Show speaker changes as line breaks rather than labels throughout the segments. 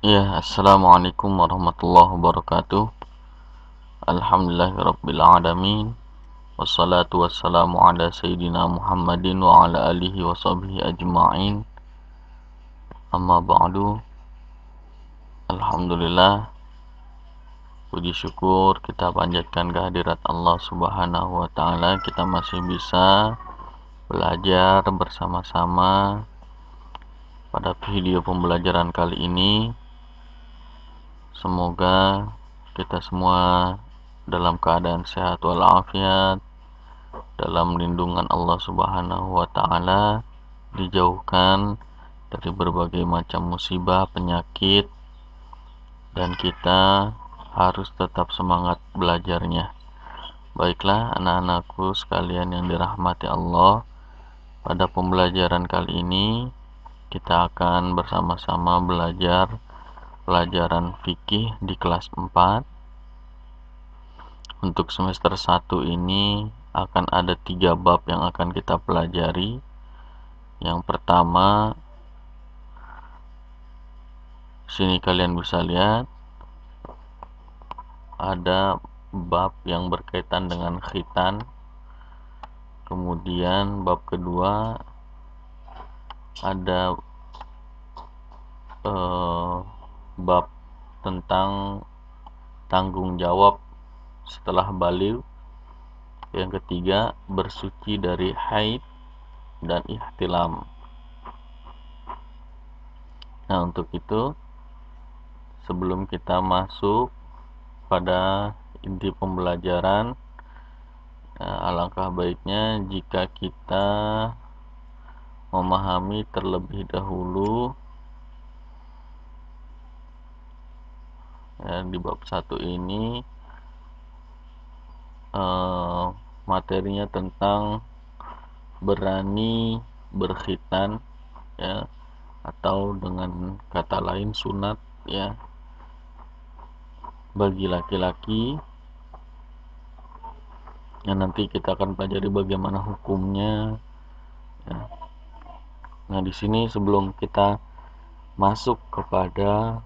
Ya, assalamualaikum warahmatullahi wabarakatuh. Alhamdulillahirabbil alamin. Wassalatu wassalamu ala sayyidina Muhammadin wa ala alihi wa sahbihi ajma'in. Amma ba'du. Alhamdulillah, puji syukur kita panjatkan kehadirat Allah Subhanahu wa taala. Kita masih bisa belajar bersama-sama pada video pembelajaran kali ini. Semoga kita semua dalam keadaan sehat walafiat, dalam lindungan Allah Subhanahu wa taala, dijauhkan dari berbagai macam musibah, penyakit, dan kita harus tetap semangat belajarnya. Baiklah anak-anakku sekalian yang dirahmati Allah, pada pembelajaran kali ini kita akan bersama-sama belajar pelajaran fikih di kelas 4. Untuk semester 1 ini akan ada 3 bab yang akan kita pelajari. Yang pertama, sini kalian bisa lihat ada bab yang berkaitan dengan khitan. Kemudian bab kedua ada bab tentang tanggung jawab setelah baligh. Yang ketiga, bersuci dari haid dan ihtilam. Nah, untuk itu sebelum kita masuk pada inti pembelajaran, alangkah baiknya jika kita memahami terlebih dahulu di bab 1 ini materinya tentang berani berkhitan, ya, atau dengan kata lain sunat, ya, bagi laki-laki. Ya, nanti kita akan pelajari bagaimana hukumnya, ya. Nah, di sini sebelum kita masuk kepada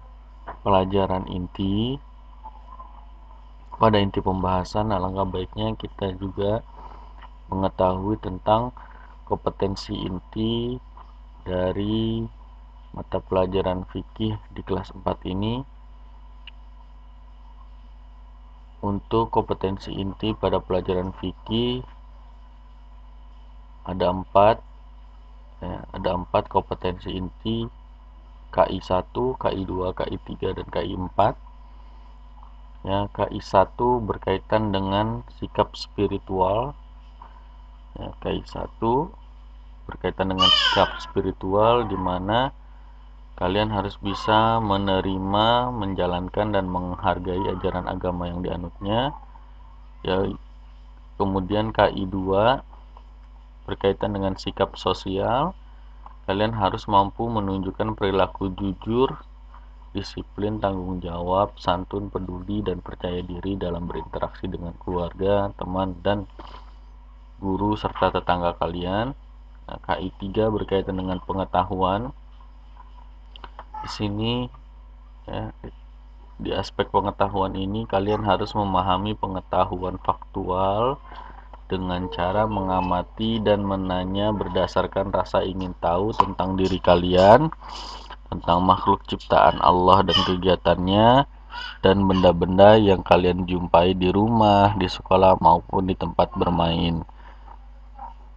pelajaran inti, pada inti pembahasan, alangkah baiknya kita juga mengetahui tentang kompetensi inti dari mata pelajaran fikih di kelas 4 ini. Untuk kompetensi inti pada pelajaran fikih ada 4, ya, ada 4 kompetensi inti: KI1, KI2, KI3, dan KI4. Ya, KI1 berkaitan dengan sikap spiritual. Ya, KI1 berkaitan dengan sikap spiritual, di mana kalian harus bisa menerima, menjalankan, dan menghargai ajaran agama yang dianutnya. Ya, kemudian KI2 berkaitan dengan sikap sosial. Kalian harus mampu menunjukkan perilaku jujur, disiplin, tanggung jawab, santun, peduli, dan percaya diri dalam berinteraksi dengan keluarga, teman, dan guru serta tetangga kalian. Nah, KI3 berkaitan dengan pengetahuan. Di sini, ya, di aspek pengetahuan ini kalian harus memahami pengetahuan faktual dengan cara mengamati dan menanya berdasarkan rasa ingin tahu tentang diri kalian, tentang makhluk ciptaan Allah dan kegiatannya, dan benda-benda yang kalian jumpai di rumah, di sekolah, maupun di tempat bermain.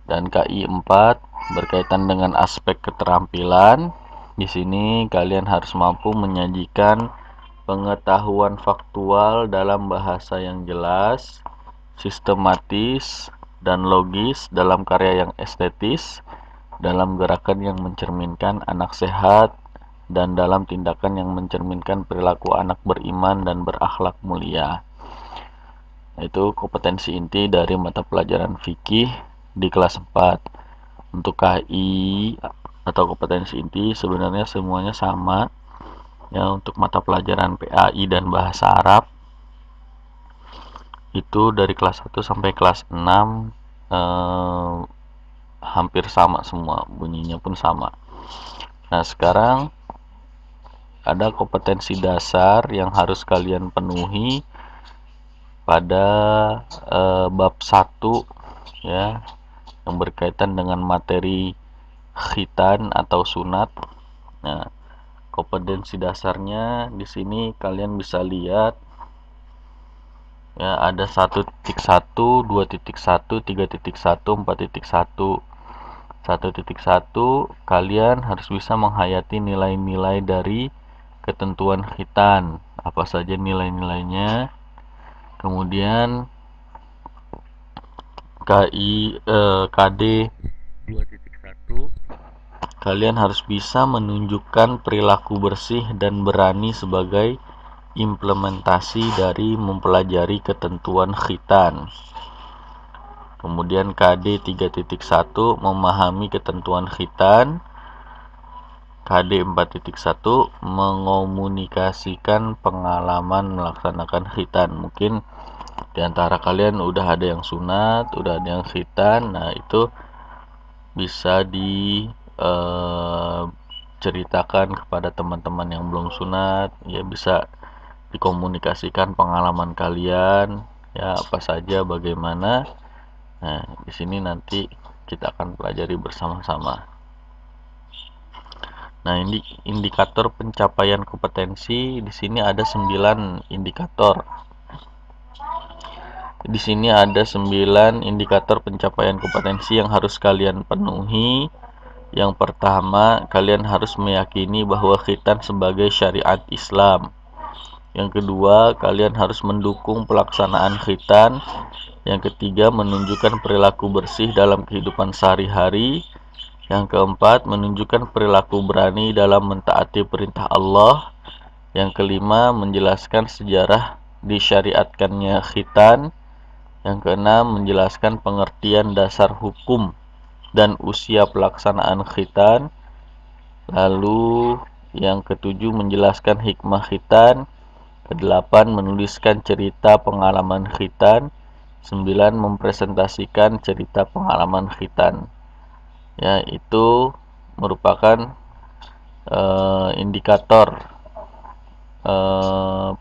Dan KI 4 berkaitan dengan aspek keterampilan. Di sini kalian harus mampu menyajikan pengetahuan faktual dalam bahasa yang jelas, sistematis, dan logis dalam karya yang estetis, dalam gerakan yang mencerminkan anak sehat, dan dalam tindakan yang mencerminkan perilaku anak beriman dan berakhlak mulia. Itu kompetensi inti dari mata pelajaran fikih di kelas 4. Untuk KI atau kompetensi inti sebenarnya semuanya sama ya. Untuk mata pelajaran PAI dan bahasa Arab itu dari kelas 1 sampai kelas 6 hampir sama semua, bunyinya pun sama. Nah, sekarang ada kompetensi dasar yang harus kalian penuhi pada bab 1 ya, yang berkaitan dengan materi khitan atau sunat. Nah, kompetensi dasarnya di sini kalian bisa lihat ya, ada 1.1, 2.1, 3.1, 4.1. 1.1 kalian harus bisa menghayati nilai-nilai dari ketentuan khitan, apa saja nilai-nilainya. Kemudian KD 2.1 kalian harus bisa menunjukkan perilaku bersih dan berani sebagai implementasi dari mempelajari ketentuan khitan. Kemudian KD 3.1 memahami ketentuan khitan. KD 4.1 mengomunikasikan pengalaman melaksanakan khitan. Mungkin diantara kalian udah ada yang sunat, udah ada yang khitan. Nah, itu bisa diceritakan kepada teman-teman yang belum sunat ya, bisa dikomunikasikan pengalaman kalian ya, apa saja, bagaimana. Nah, di sini nanti kita akan pelajari bersama-sama. Nah, ini indikator pencapaian kompetensi. Di sini ada 9 indikator. Di sini ada 9 indikator pencapaian kompetensi yang harus kalian penuhi. Yang pertama, kalian harus meyakini bahwa khitan sebagai syariat Islam. Yang kedua, kalian harus mendukung pelaksanaan khitan. Yang ketiga, menunjukkan perilaku bersih dalam kehidupan sehari-hari. Yang keempat, menunjukkan perilaku berani dalam mentaati perintah Allah. Yang kelima, menjelaskan sejarah disyariatkannya khitan. Yang keenam, menjelaskan pengertian dasar hukum dan usia pelaksanaan khitan. Lalu yang ketujuh, menjelaskan hikmah khitan. Kedelapan, menuliskan cerita pengalaman khitan. 9, mempresentasikan cerita pengalaman khitan. Ya, itu merupakan indikator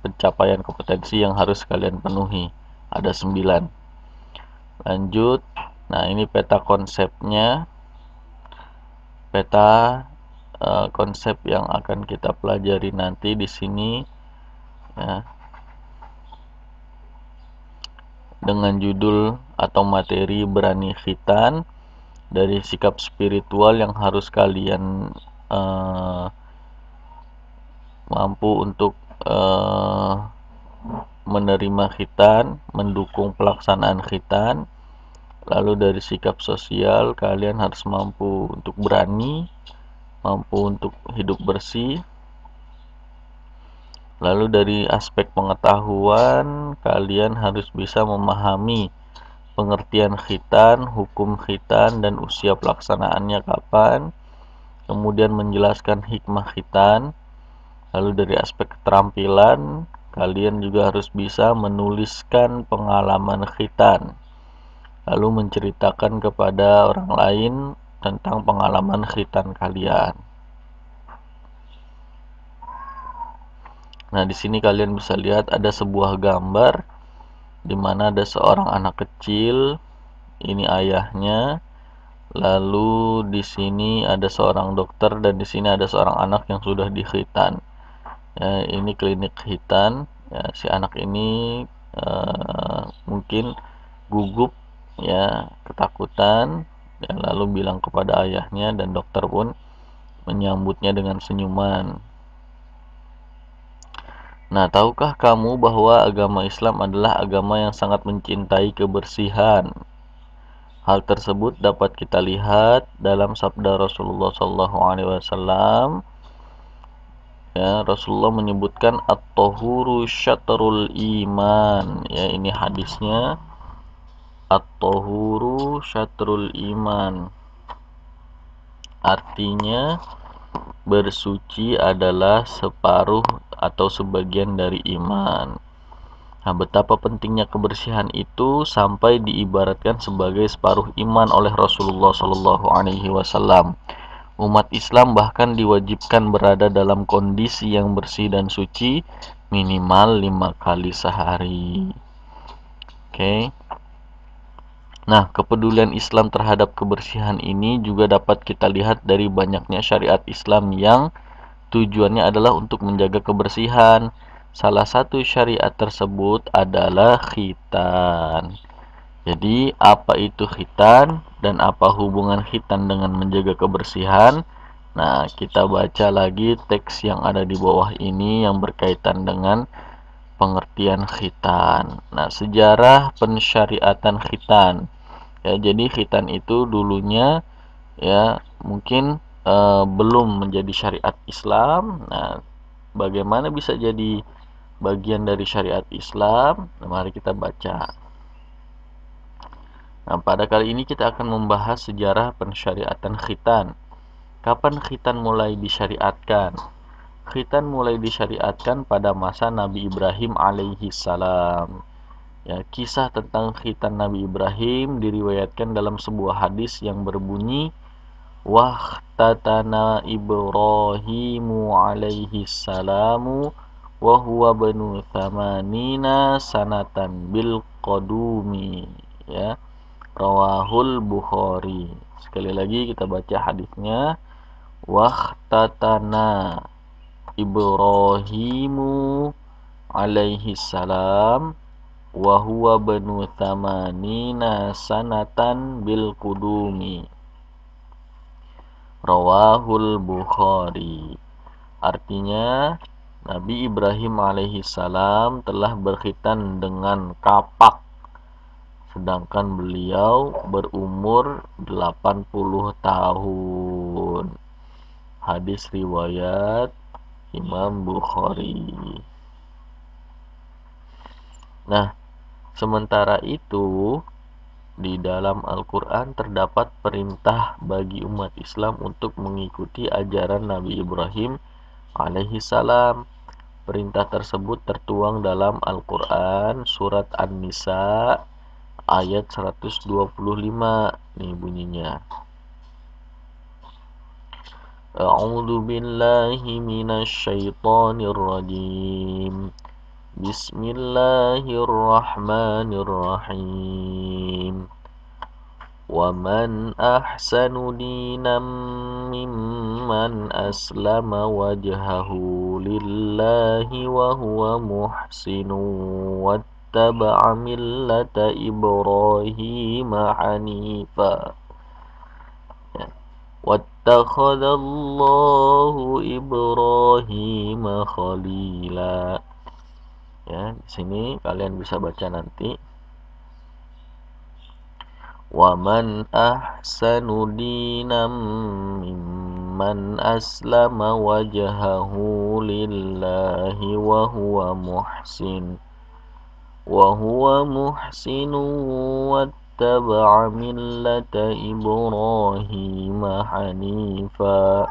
pencapaian kompetensi yang harus kalian penuhi. Ada 9. Lanjut. Nah, ini peta konsepnya. Peta konsep yang akan kita pelajari nanti di sini ya, dengan judul atau materi berani khitan, dari sikap spiritual yang harus kalian mampu untuk menerima khitan, mendukung pelaksanaan khitan. Lalu dari sikap sosial, kalian harus mampu untuk berani, mampu untuk hidup bersih. Lalu dari aspek pengetahuan, kalian harus bisa memahami pengertian khitan, hukum khitan, dan usia pelaksanaannya kapan. Kemudian menjelaskan hikmah khitan. Lalu dari aspek keterampilan, kalian juga harus bisa menuliskan pengalaman khitan, lalu menceritakan kepada orang lain tentang pengalaman khitan kalian. Nah, di sini kalian bisa lihat ada sebuah gambar di mana ada seorang anak kecil ini ayahnya. Lalu di sini ada seorang dokter dan di sini ada seorang anak yang sudah dikhitan. Ya, ini klinik khitan. Ya, si anak ini mungkin gugup, ya, ketakutan, ya, lalu bilang kepada ayahnya dan dokter pun menyambutnya dengan senyuman. Nah, tahukah kamu bahwa agama Islam adalah agama yang sangat mencintai kebersihan? Hal tersebut dapat kita lihat dalam sabda Rasulullah SAW. Ya, Rasulullah menyebutkan at-tahuru syatrul iman. Ya, ini hadisnya. At-tahuru syatrul iman. Artinya bersuci adalah separuh atau sebagian dari iman. Nah, betapa pentingnya kebersihan itu sampai diibaratkan sebagai separuh iman oleh Rasulullah SAW. Umat Islam bahkan diwajibkan berada dalam kondisi yang bersih dan suci minimal 5 kali sehari. Oke. Nah, kepedulian Islam terhadap kebersihan ini juga dapat kita lihat dari banyaknya syariat Islam yang tujuannya adalah untuk menjaga kebersihan. Salah satu syariat tersebut adalah khitan. Jadi, apa itu khitan dan apa hubungan khitan dengan menjaga kebersihan? Nah, kita baca lagi teks yang ada di bawah ini yang berkaitan dengan pengertian khitan. Nah, sejarah pensyariatan khitan. Ya, jadi khitan itu dulunya, ya, mungkin belum menjadi syariat Islam. Nah, bagaimana bisa jadi bagian dari syariat Islam? Nah, mari kita baca. Nah, pada kali ini kita akan membahas sejarah pensyariatan khitan. Kapan khitan mulai disyariatkan? Khitan mulai disyariatkan pada masa Nabi Ibrahim alaihi salam. Ya, kisah tentang khitan Nabi Ibrahim diriwayatkan dalam sebuah hadis yang berbunyi, wahtatana Ibrahimu alaihi salamu wa huwa banu thamanina sanatan bil qadumi. Ya, rawahul Bukhari. Sekali lagi kita baca hadisnya. Wahtatana Ibrahimu alaihi salam wa huwa banu thamanina sanatan bil qudumi. Rawahul Bukhari. Artinya, Nabi Ibrahim alaihi salam telah berkhitan dengan kapak, sedangkan beliau berumur 80 tahun. Hadis riwayat Imam Bukhari. Nah, sementara itu di dalam Al-Quran terdapat perintah bagi umat Islam untuk mengikuti ajaran Nabi Ibrahim alaihi salam. Perintah tersebut tertuang dalam Al-Quran surat An-Nisa ayat 125. Nih bunyinya. A'udzu billahi minasy syaithanir rajim. Bismillahirrahmanirrahim. Wa man ahsanu dinan mimman aslama wajhahu lillahi wa huwa muhsinun wattaba'a millata Ibrahim hanifa. Wattakhadallahu Ibrahim khalila. Ya, di sini kalian bisa baca nanti. Wa man ahsanu dinam mimman aslama wajhahu lillahi wa huwa muhsin wattaba'a millata Ibrahim hanifa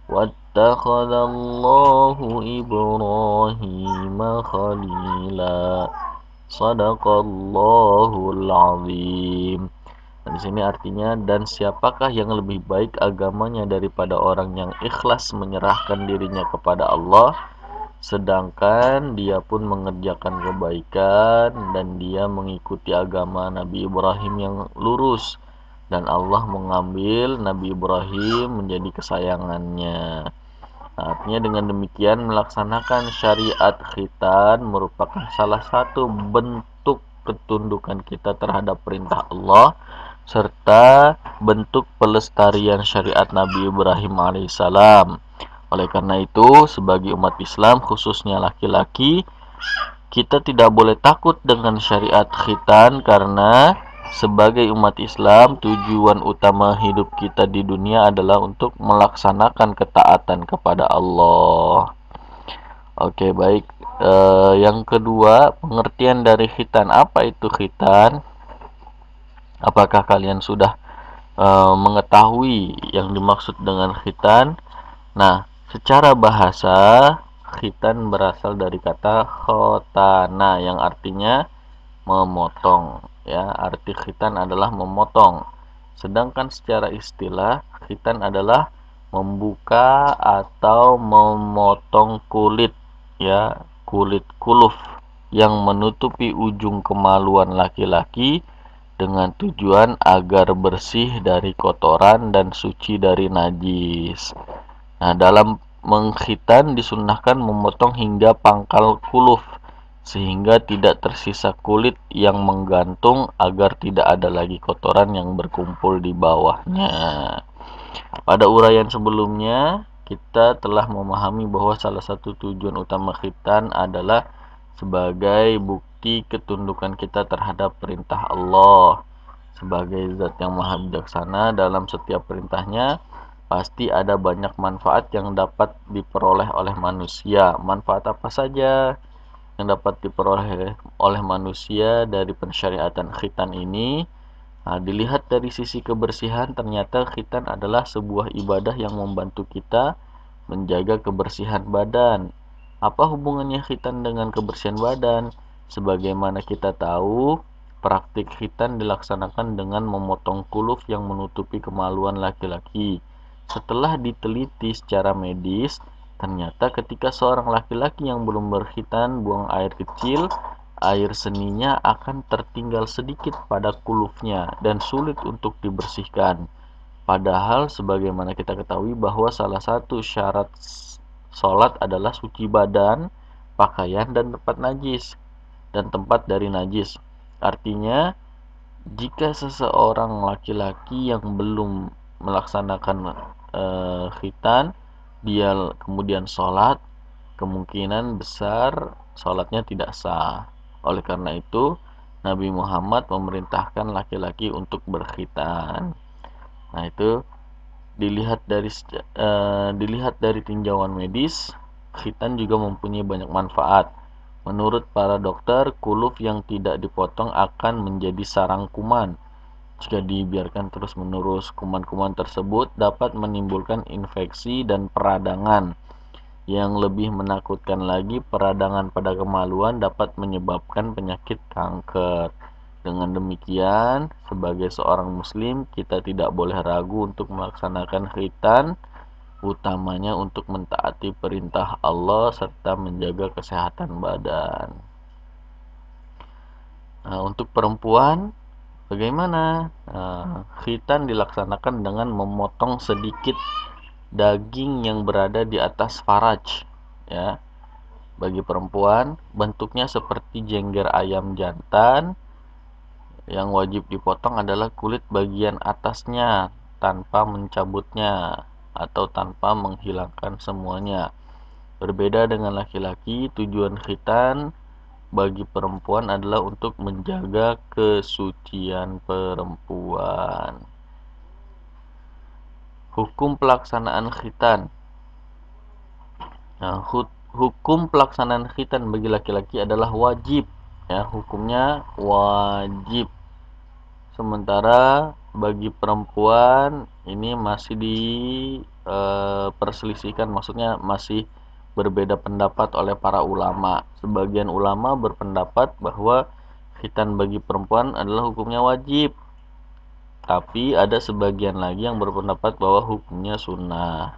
wattakhadallahu Ibrahim khalila. Shadaqallahul azim. Nah, di sini artinya, dan siapakah yang lebih baik agamanya daripada orang yang ikhlas menyerahkan dirinya kepada Allah sedangkan dia pun mengerjakan kebaikan dan dia mengikuti agama Nabi Ibrahim yang lurus, dan Allah mengambil Nabi Ibrahim menjadi kesayangannya. Artinya dengan demikian melaksanakan syariat khitan merupakan salah satu bentuk ketundukan kita terhadap perintah Allah serta bentuk pelestarian syariat Nabi Ibrahim alaihissalam. Oleh karena itu, sebagai umat Islam khususnya laki-laki, kita tidak boleh takut dengan syariat khitan karena sebagai umat Islam, tujuan utama hidup kita di dunia adalah untuk melaksanakan ketaatan kepada Allah. Oke, baik. Yang kedua, pengertian dari khitan. Apa itu khitan? Apakah kalian sudah mengetahui yang dimaksud dengan khitan? Nah, secara bahasa, khitan berasal dari kata khotana yang artinya memotong, ya. Arti khitan adalah memotong. Sedangkan secara istilah, khitan adalah membuka atau memotong kulit, ya, kulit kuluf yang menutupi ujung kemaluan laki-laki dengan tujuan agar bersih dari kotoran dan suci dari najis. Nah, dalam mengkhitan disunnahkan memotong hingga pangkal kuluf sehingga tidak tersisa kulit yang menggantung agar tidak ada lagi kotoran yang berkumpul di bawahnya. Pada uraian sebelumnya, kita telah memahami bahwa salah satu tujuan utama khitan adalah sebagai bukti ketundukan kita terhadap perintah Allah. Sebagai zat yang maha bijaksana, dalam setiap perintahnya pasti ada banyak manfaat yang dapat diperoleh oleh manusia. Manfaat apa saja yang dapat diperoleh oleh manusia dari pensyariatan khitan ini? Nah, dilihat dari sisi kebersihan, ternyata khitan adalah sebuah ibadah yang membantu kita menjaga kebersihan badan. Apa hubungannya khitan dengan kebersihan badan? Sebagaimana kita tahu, praktik khitan dilaksanakan dengan memotong kuluf yang menutupi kemaluan laki-laki. Setelah diteliti secara medis, ternyata ketika seorang laki-laki yang belum berkhitan buang air kecil, air seninya akan tertinggal sedikit pada kulufnya dan sulit untuk dibersihkan. Padahal sebagaimana kita ketahui bahwa salah satu syarat sholat adalah suci badan, pakaian, dan tempat dari najis. Artinya, jika seseorang laki-laki yang belum melaksanakan khitan, dia kemudian sholat, kemungkinan besar sholatnya tidak sah. Oleh karena itu, Nabi Muhammad memerintahkan laki-laki untuk berkhitan. Nah, itu dilihat dari tinjauan medis, khitan juga mempunyai banyak manfaat. Menurut para dokter, kuluf yang tidak dipotong akan menjadi sarang kuman. Jika dibiarkan terus-menerus, kuman-kuman tersebut dapat menimbulkan infeksi dan peradangan. Yang lebih menakutkan lagi, peradangan pada kemaluan dapat menyebabkan penyakit kanker. Dengan demikian, sebagai seorang muslim, kita tidak boleh ragu untuk melaksanakan khitan, utamanya untuk mentaati perintah Allah serta menjaga kesehatan badan. Nah, untuk perempuan, bagaimana? Khitan dilaksanakan dengan memotong sedikit daging yang berada di atas faraj, ya. Bagi perempuan, bentuknya seperti jengger ayam jantan. Yang wajib dipotong adalah kulit bagian atasnya tanpa mencabutnya atau tanpa menghilangkan semuanya. Berbeda dengan laki-laki, tujuan khitan bagi perempuan adalah untuk menjaga kesucian perempuan. Hukum pelaksanaan khitan. Nah, hukum pelaksanaan khitan bagi laki-laki adalah wajib, ya, hukumnya wajib. Sementara bagi perempuan ini masih diperselisihkan, maksudnya masih berbeda pendapat oleh para ulama. Sebagian ulama berpendapat bahwa khitan bagi perempuan adalah hukumnya wajib, tapi ada sebagian lagi yang berpendapat bahwa hukumnya sunnah.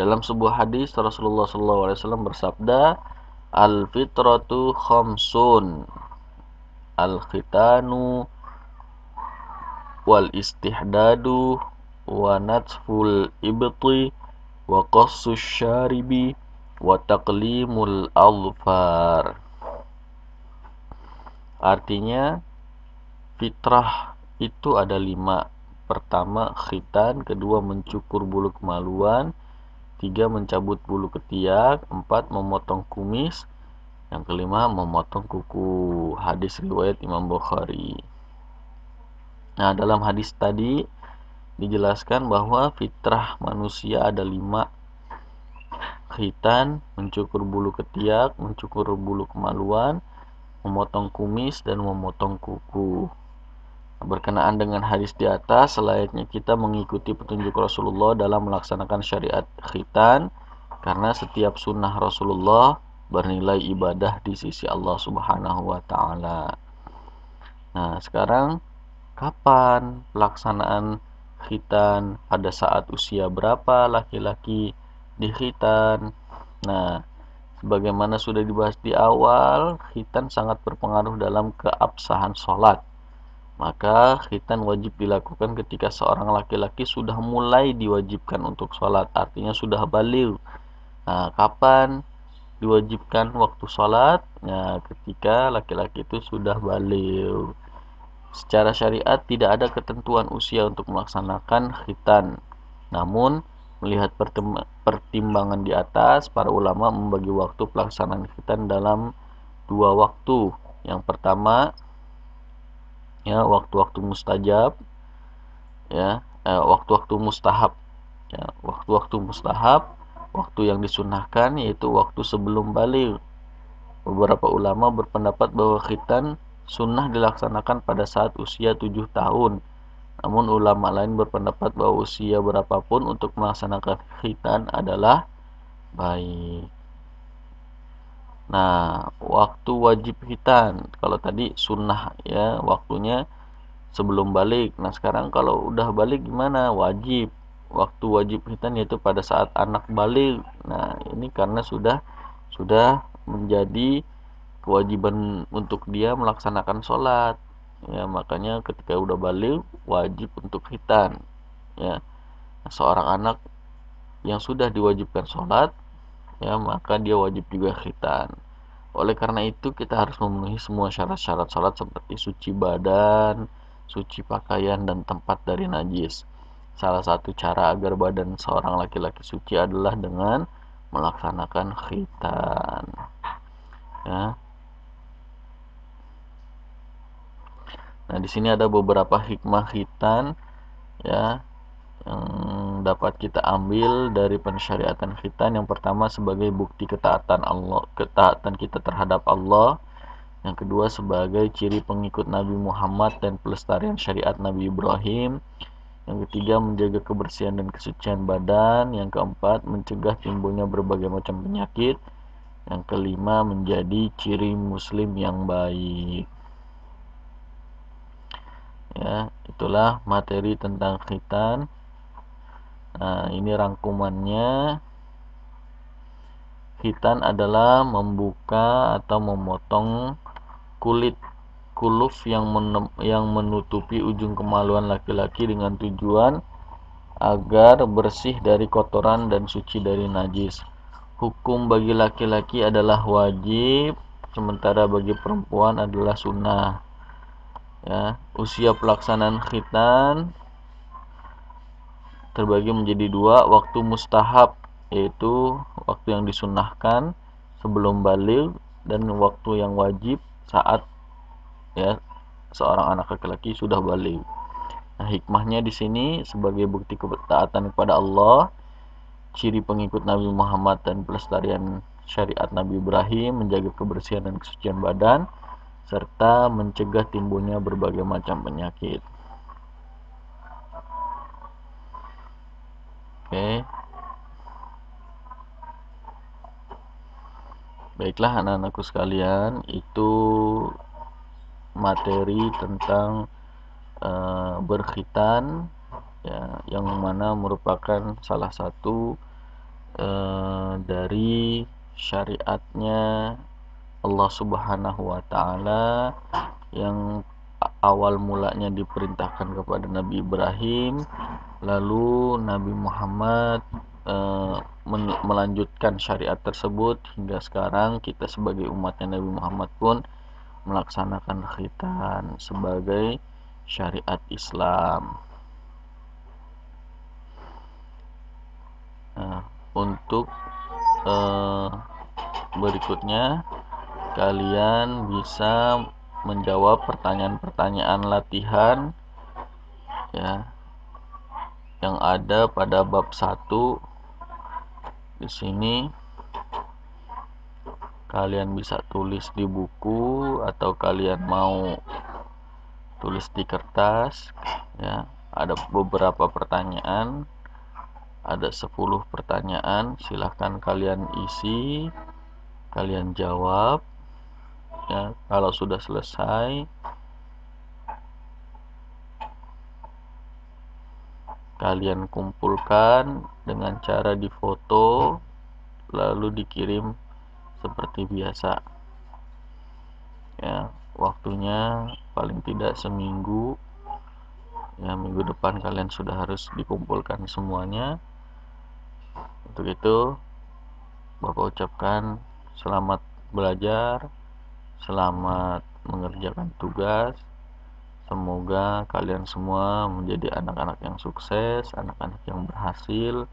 Dalam sebuah hadis, Rasulullah SAW bersabda, Al-fitratu khamsun. Al-khitanu wal istihdadu wa natful ibti wa qassus syaribi wa taqlimul alfar. Artinya fitrah itu ada 5. Pertama khitan, kedua mencukur bulu kemaluan, 3 mencabut bulu ketiak, 4 memotong kumis, yang kelima memotong kuku. Hadis riwayat Imam Bukhari. Nah, dalam hadis tadi dijelaskan bahwa fitrah manusia ada 5. Khitan, mencukur bulu ketiak, mencukur bulu kemaluan, memotong kumis, dan memotong kuku. Berkenaan dengan hadis di atas, selayaknya kita mengikuti petunjuk Rasulullah dalam melaksanakan syariat khitan, karena setiap sunnah Rasulullah bernilai ibadah di sisi Allah Subhanahu wa Ta'ala. Nah, sekarang kapan pelaksanaan khitan? Pada saat usia berapa laki-laki dikhitan? Nah, sebagaimana sudah dibahas di awal, khitan sangat berpengaruh dalam keabsahan sholat. Maka khitan wajib dilakukan ketika seorang laki-laki sudah mulai diwajibkan untuk sholat, artinya sudah baligh. Nah, kapan diwajibkan waktu sholat? Nah, ketika laki-laki itu sudah baligh. Secara syariat tidak ada ketentuan usia untuk melaksanakan khitan. Namun, melihat pertimbangan di atas, para ulama membagi waktu pelaksanaan khitan dalam 2 waktu. Yang pertama, ya, waktu-waktu mustajab, ya, waktu-waktu mustahab, ya, waktu-waktu mustahab, waktu yang disunahkan, yaitu waktu sebelum baligh. Beberapa ulama berpendapat bahwa khitan sunnah dilaksanakan pada saat usia 7 tahun. Namun ulama lain berpendapat bahwa usia berapapun untuk melaksanakan khitan adalah baik. Nah, waktu wajib khitan, kalau tadi sunnah, ya, waktunya sebelum balik. Nah, sekarang kalau udah balik gimana? Wajib. Waktu wajib khitan yaitu pada saat anak balik. Nah, ini karena sudah menjadi kewajiban untuk dia melaksanakan sholat. Ya, makanya ketika udah balik wajib untuk khitan. Ya, seorang anak yang sudah diwajibkan sholat, ya, maka dia wajib juga khitan. Oleh karena itu kita harus memenuhi semua syarat-syarat sholat seperti suci badan, suci pakaian, dan tempat dari najis. Salah satu cara agar badan seorang laki-laki suci adalah dengan melaksanakan khitan. Ya. Nah, di sini ada beberapa hikmah khitan, ya, yang dapat kita ambil dari pensyariatan khitan. Yang pertama, sebagai bukti ketaatan kita terhadap Allah. Yang kedua, sebagai ciri pengikut Nabi Muhammad dan pelestarian syariat Nabi Ibrahim. Yang ketiga, menjaga kebersihan dan kesucian badan. Yang keempat, mencegah timbulnya berbagai macam penyakit. Yang kelima, menjadi ciri muslim yang baik. Ya, itulah materi tentang khitan. Nah, ini rangkumannya. Khitan adalah membuka atau memotong kulit kuluf yang menutupi ujung kemaluan laki-laki dengan tujuan agar bersih dari kotoran dan suci dari najis. Hukum bagi laki-laki adalah wajib, sementara bagi perempuan adalah sunnah. Ya, usia pelaksanaan khitan terbagi menjadi 2, waktu mustahab yaitu waktu yang disunnahkan sebelum baligh, dan waktu yang wajib saat, ya, seorang anak laki-laki sudah baligh. Nah, hikmahnya di sini sebagai bukti ketaatan kepada Allah, ciri pengikut Nabi Muhammad dan pelestarian syariat Nabi Ibrahim, menjaga kebersihan dan kesucian badan, serta mencegah timbulnya berbagai macam penyakit. Oke. Baiklah anak-anakku sekalian, itu materi tentang berkhitan, ya, yang mana merupakan salah satu dari syariatnya Allah Subhanahu wa Ta'ala yang awal mulanya diperintahkan kepada Nabi Ibrahim, lalu Nabi Muhammad melanjutkan syariat tersebut hingga sekarang kita sebagai umatnya Nabi Muhammad pun melaksanakan khitan sebagai syariat Islam. Nah, untuk berikutnya kalian bisa menjawab pertanyaan-pertanyaan latihan ya yang ada pada bab 1. Di sini kalian bisa tulis di buku atau kalian mau tulis di kertas ya. Ada beberapa pertanyaan, ada 10 pertanyaan, silahkan kalian isi, kalian jawab ya. Kalau sudah selesai kalian kumpulkan dengan cara difoto lalu dikirim seperti biasa ya. Waktunya paling tidak seminggu ya, minggu depan kalian sudah harus dikumpulkan semuanya. Untuk itu Bapak ucapkan selamat belajar, selamat mengerjakan tugas. Semoga kalian semua menjadi anak-anak yang sukses, anak-anak yang berhasil,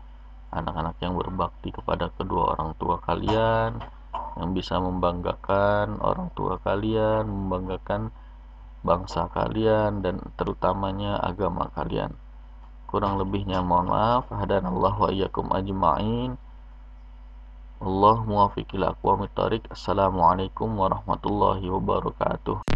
anak-anak yang berbakti kepada kedua orang tua kalian, yang bisa membanggakan orang tua kalian, membanggakan bangsa kalian, dan terutamanya agama kalian. Kurang lebihnya mohon maaf. Hadanallahu wa iyyakum ajma'in. Allah muwaffiq ila aqwamit thoriq. Assalamualaikum warahmatullahi wabarakatuh.